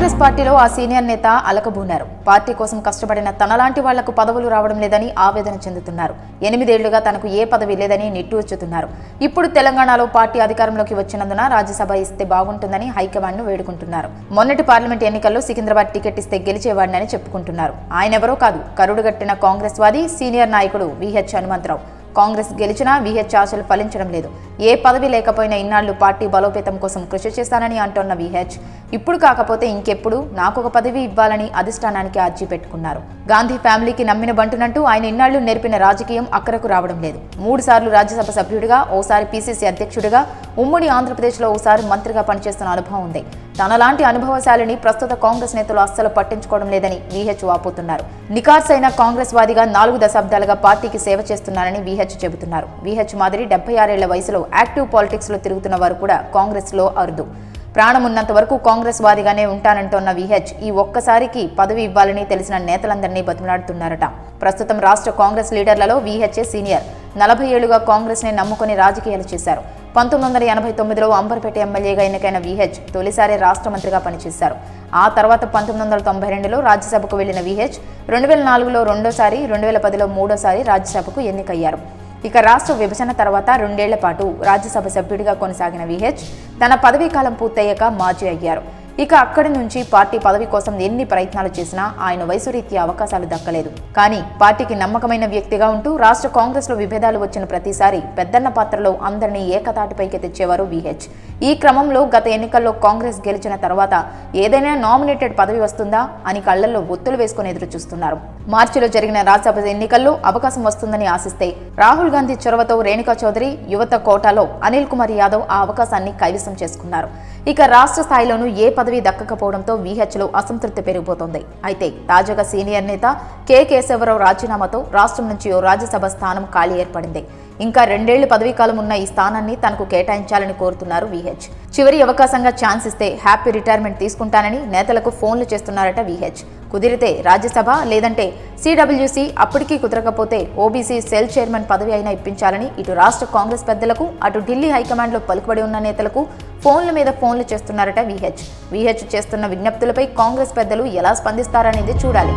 కాంగ్రెస్ పార్టీలో ఆ సీనియర్ నేత అలకబూనారు. పార్టీ కోసం కష్టపడిన తనలాంటి వాళ్లకు పదవులు రావడం లేదని ఆవేదన చెందుతున్నారు. 8 ఏళ్లుగా తనకు ఏ పదవి లేదని నిట్టూర్చుతున్నారు. ఇప్పుడు తెలంగాణలో పార్టీ అధికారంలోకి వచ్చినందున రాజ్యసభ ఇస్తే బాగుంటుందని హైకమాండ్ను వేడుకుంటున్నారు. మొన్నటి పార్లమెంట్ ఎన్నికల్లో సికింద్రాబాద్ టికెట్ ఇస్తే గెలిచేవాడినని చెప్పుకుంటున్నారు. ఆయనెవరో కాదు, కరుడుగట్టిన కాంగ్రెస్ వాది సీనియర్ నాయకుడు విహెచ్ హనుమంతరావు. కాంగ్రెస్ గెలిచినా విహెచ్ ఆశలు ఫలించడం లేదు. ఏ పదవి లేకపోయినా ఇన్నాళ్లు పార్టీ బలోపేతం కోసం కృషి చేస్తానని అంటున్న విహెచ్ ఇప్పుడు కాకపోతే ఇంకెప్పుడు నాకొక పదవి ఇవ్వాలని అధిష్టానానికి అర్జీ పెట్టుకున్నారు. గాంధీ ఫ్యామిలీకి నమ్మిన బంటునంటూ ఆయన ఇన్నాళ్లు నేర్పిన రాజకీయం అక్కరకు రావడం లేదు. 3 సార్లు రాజ్యసభ సభ్యుడిగా, ఓసారి పీసీసీ అధ్యక్షుడిగా, ఉమ్మడి ఆంధ్రప్రదేశ్లో ఓసారి మంత్రిగా పనిచేస్తున్న అనుభవం ఉంది. తనలాంటి అనుభవశాలిని ప్రస్తుత కాంగ్రెస్ నేతలు అస్సలు పట్టించుకోవడం లేదని విహెచ్ వాపోతున్నారు. నికార్సైన కాంగ్రెస్ వాదిగా 4 దశాబ్దాలుగా పార్టీకి సేవ చేస్తున్నారని విహెచ్ చెబుతున్నారు. విహెచ్ మాదిరి 76 ఏళ్ల వయసులో యాక్టివ్ పాలిటిక్స్ లో తిరుగుతున్న వారు కూడా కాంగ్రెస్ లో అరుదు. ప్రాణమున్నంత వరకు కాంగ్రెస్ వాదిగానే ఉంటానంటోన్న విహెచ్ ఈ ఒక్కసారికి పదవి ఇవ్వాలని తెలిసిన నేతలందరినీ బతిమలాడుతున్నారట. ప్రస్తుతం రాష్ట్ర కాంగ్రెస్ లీడర్లలో విహెచ్ఏ సీనియర్. 40 ఏళ్లుగా కాంగ్రెస్ ని నమ్ముకుని రాజకీయాలు చేశారు. 1989లో అంబర్పేట ఎమ్మెల్యేగా ఎన్నికైన విహెచ్ తొలిసారి రాష్ట్ర మంత్రిగా పనిచేశారు. ఆ తర్వాత 1992లో రాజ్యసభకు వెళ్లిన విహెచ్ 2004లో రెండోసారి, 2010లో మూడోసారి రాజ్యసభకు ఎన్నికయ్యారు. ఇక రాష్ట్ర విభజన తర్వాత 2 ఏళ్ల పాటు రాజ్యసభ సభ్యుడిగా కొనసాగిన విహెచ్ తన పదవీకాలం పూర్తయ్యాక మాజీ అయ్యారు. ఇక అక్కడి నుంచి పార్టీ పదవి కోసం ఎన్ని ప్రయత్నాలు చేసినా ఆయన వయసు రీత్యా అవకాశాలు దక్కలేదు. కానీ పార్టీకి నమ్మకమైన వ్యక్తిగా ఉంటూ రాష్ట్ర కాంగ్రెస్ లో విభేదాలు వచ్చిన ప్రతిసారి పెద్దన్న పాత్రలో అందరినీ ఏకతాటిపైకి తెచ్చేవారు విహెచ్. ఈ క్రమంలో గత ఎన్నికల్లో కాంగ్రెస్ గెలిచిన తర్వాత ఏదైనా నామినేటెడ్ పదవి వస్తుందా అని కళ్లల్లో ఒత్తులు వేసుకుని ఎదురు చూస్తున్నారు. మార్చిలో జరిగిన రాజ్యసభ ఎన్నికల్లో అవకాశం వస్తుందని ఆశిస్తే రాహుల్ గాంధీ చొరవతో రేణుకా చౌదరి యువత కోటాలో అనిల్ కుమార్ యాదవ్ ఆ అవకాశాన్ని కైవసం చేసుకున్నారు. ఇక రాష్ట్ర స్థాయిలోనూ ఏ పదవి దక్కకపోవడంతో విహెచ్లో అసంతృప్తి పెరిగిపోతోంది. అయితే తాజాగా సీనియర్ నేత కె కేశవరావు రాజీనామాతో రాష్ట్రం నుంచి ఓ రాజ్యసభ స్థానం ఖాళీ ఏర్పడింది. ఇంకా 2 ఏళ్ల పదవీకాలం ఉన్న ఈ స్థానాన్ని తనకు కేటాయించాలని కోరుతున్నారు విహెచ్. చివరి అవకాశంగా ఛాన్స్ ఇస్తే హ్యాపీ రిటైర్మెంట్ తీసుకుంటానని నేతలకు ఫోన్లు చేస్తున్నారట విహెచ్. కుదిరితే రాజ్యసభ లేదంటే సిడబ్ల్యూసీ, అప్పటికీ కుదరకపోతే ఓబీసీ సెల్ చైర్మన్ పదవి అయినా ఇప్పించాలని ఇటు రాష్ట్ర కాంగ్రెస్ పెద్దలకు, అటు ఢిల్లీ హైకమాండ్లో పలుకుబడి ఉన్న నేతలకు ఫోన్ల మీద ఫోన్లు చేస్తున్నారట విహెచ్. విహెచ్ చేస్తున్న విజ్ఞప్తులపై కాంగ్రెస్ పెద్దలు ఎలా స్పందిస్తారనేది చూడాలి.